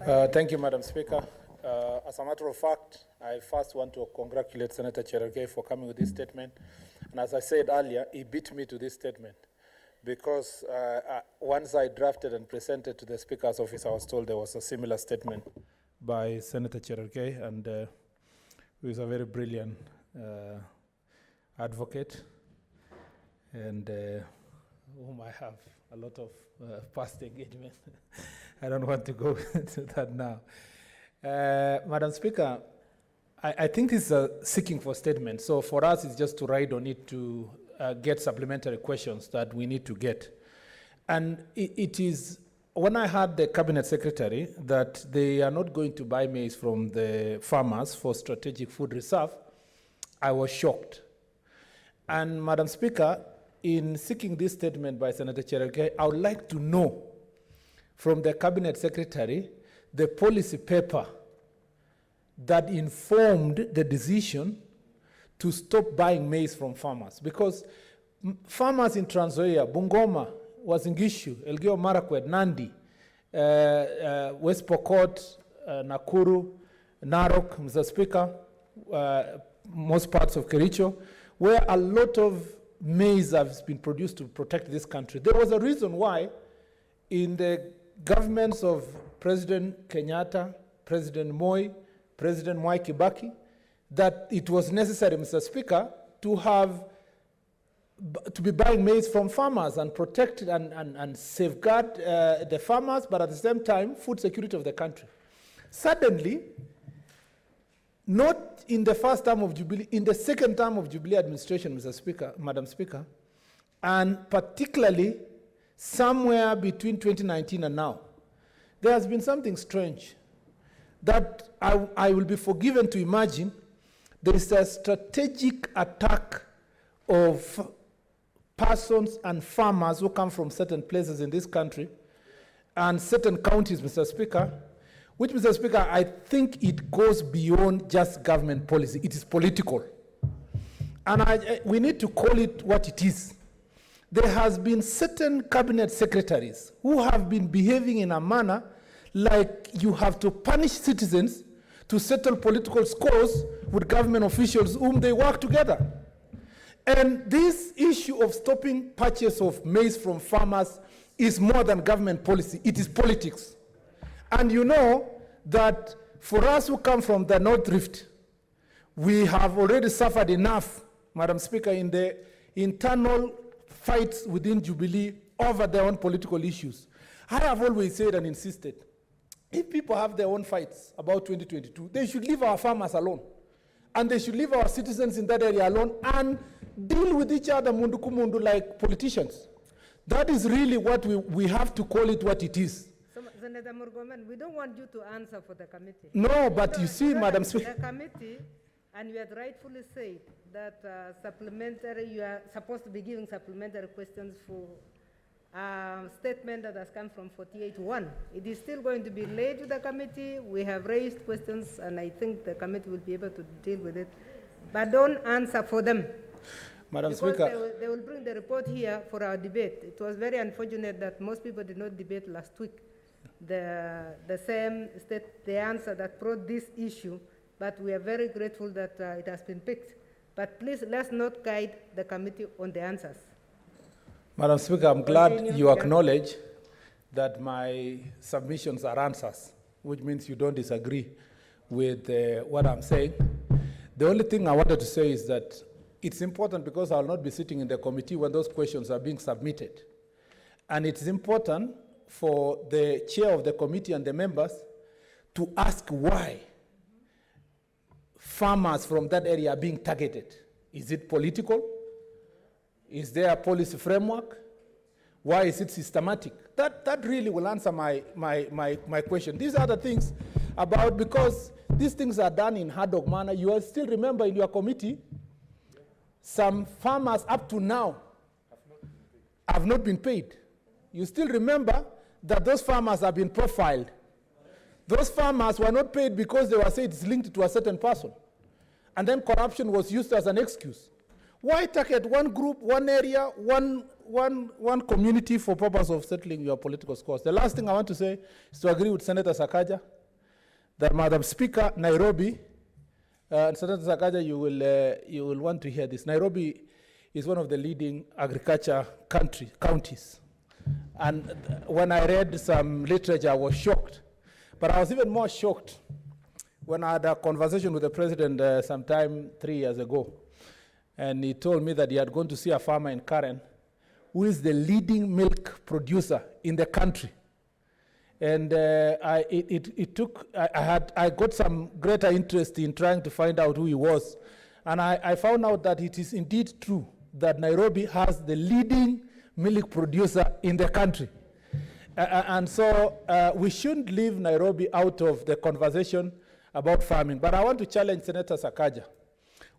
Thank you, Madam Speaker. As a matter of fact, I first want to congratulate Senator Cherargei for coming with this statement. And as I said earlier, he beat me to this statement because once I drafted and presented to the Speaker's office, I was told there was a similar statement by Senator Cherargei, and who is a very brilliant advocate, and whom I have a lot of past engagement. I don't want to go into that now. Madam Speaker, I think this is a seeking for statement. So for us, it's just to ride on it to get supplementary questions that we need to get. And it is, when I heard the Cabinet Secretary that they are not going to buy maize from the farmers for strategic food reserve, I was shocked. And Madam Speaker, in seeking this statement by Senator Cherargei, I would like to know from the Cabinet Secretary the policy paper that informed the decision to stop buying maize from farmers. Because farmers in Trans Nzoia, Bungoma, Uasin Gishu, Elgeyo Marakwet, Nandi, West Pokot, Nakuru, Narok, Mr. Speaker, most parts of Kericho, where a lot of maize has been produced to protect this country. There was a reason why in the governments of President Kenyatta, President Moi, President Mwai Kibaki, that it was necessary, Mr. Speaker, to be buying maize from farmers and protect and safeguard the farmers, but at the same time, food security of the country. Suddenly, not in the first term of Jubilee, in the second term of Jubilee administration, Mr. Speaker, Madam Speaker, and particularly somewhere between 2019 and now, there has been something strange that I will be forgiven to imagine. There is a strategic attack of persons and farmers who come from certain places in this country and certain counties, Mr. Speaker, which, Mr. Speaker, I think it goes beyond just government policy. It is political. And we need to call it what it is. There has been certain cabinet secretaries who have been behaving in a manner like you have to punish citizens to settle political scores with government officials whom they work together. And this issue of stopping purchase of maize from farmers is more than government policy. It is politics. And you know that for us who come from the North Rift, we have already suffered enough, Madam Speaker, in the internal fights within Jubilee over their own political issues. I have always said and insisted, if people have their own fights about 2022, they should leave our farmers alone. And they should leave our citizens in that area alone and deal with each other mundu kumundu like politicians. That is really what we have to call it what it is. Senator Murkomen, we don't want you to answer for the committee. No, but you see, Madam Speaker. The committee, and you had rightfully said that you are supposed to be giving supplementary questions for statement that has come from 48-1. It is still going to be laid to the committee. We have raised questions, and I think the committee will be able to deal with it. But don't answer for them. Madam Because Speaker. they will bring the report here for our debate. It was very unfortunate that most people did not debate last week. The same state, the answer that brought this issue, but we are very grateful that it has been picked. But please, let's not guide the committee on the answers. Madam Speaker, I'm glad you acknowledge that my submissions are answers, which means you don't disagree with what I'm saying. The only thing I wanted to say is that it's important because I'll not be sitting in the committee when those questions are being submitted. And it's important for the chair of the committee and the members to ask why farmers from that area are being targeted. Is it political? Is there a policy framework? Why is it systematic? That really will answer my question. These are the things about, because these things are done in hard dog manner. You will still remember in your committee, some farmers up to now have not been paid. You still remember that those farmers have been profiled. Those farmers were not paid because they were said it's linked to a certain person. And then corruption was used as an excuse. Why target one group, one area, one community for purpose of settling your political scores? The last thing I want to say is to agree with Senator Sakaja. that, Madam Speaker, Nairobi, and Senator Sakaja, you will want to hear this. Nairobi is one of the leading agriculture counties. And when I read some literature, I was shocked. But I was even more shocked when I had a conversation with the president sometime 3 years ago. And he told me that he had gone to see a farmer in Karen who is the leading milk producer in the country. And I got some greater interest in trying to find out who he was. And I found out that it is indeed true that Nairobi has the leading milk producer in the country. And so we shouldn't leave Nairobi out of the conversation about farming. But I want to challenge Senator Sakaja.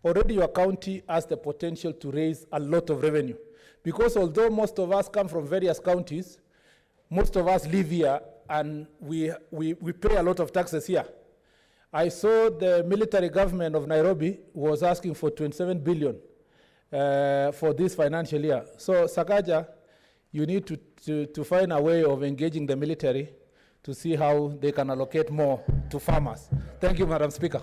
Already your county has the potential to raise a lot of revenue. Because although most of us come from various counties, most of us live here and we pay a lot of taxes here. I saw the military government of Nairobi was asking for 27 billion for this financial year. So Sakaja, you need to find a way of engaging the military to see how they can allocate more to farmers. Thank you, Madam Speaker.